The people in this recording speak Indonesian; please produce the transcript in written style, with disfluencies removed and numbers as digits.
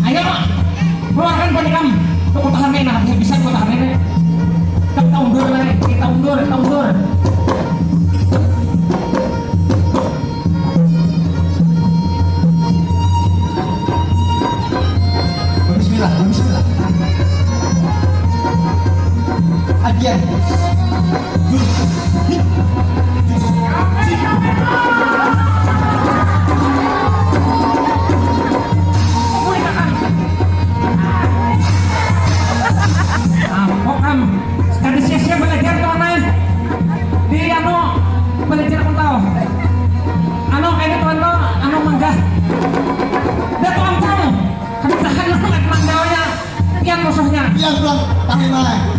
Ayo, keluarkan bonekam. Kau tahan enak, bisa kau tahan enak. Kita undur lagi, kita undur. Bismillah. Adian. Kada sia-sia belajar tuh anak di belajar aku tahu ini tuan lo manggah dia tuh ampun kebisahan lo manggawnya yang musuhnya Yang pulang tahan malah.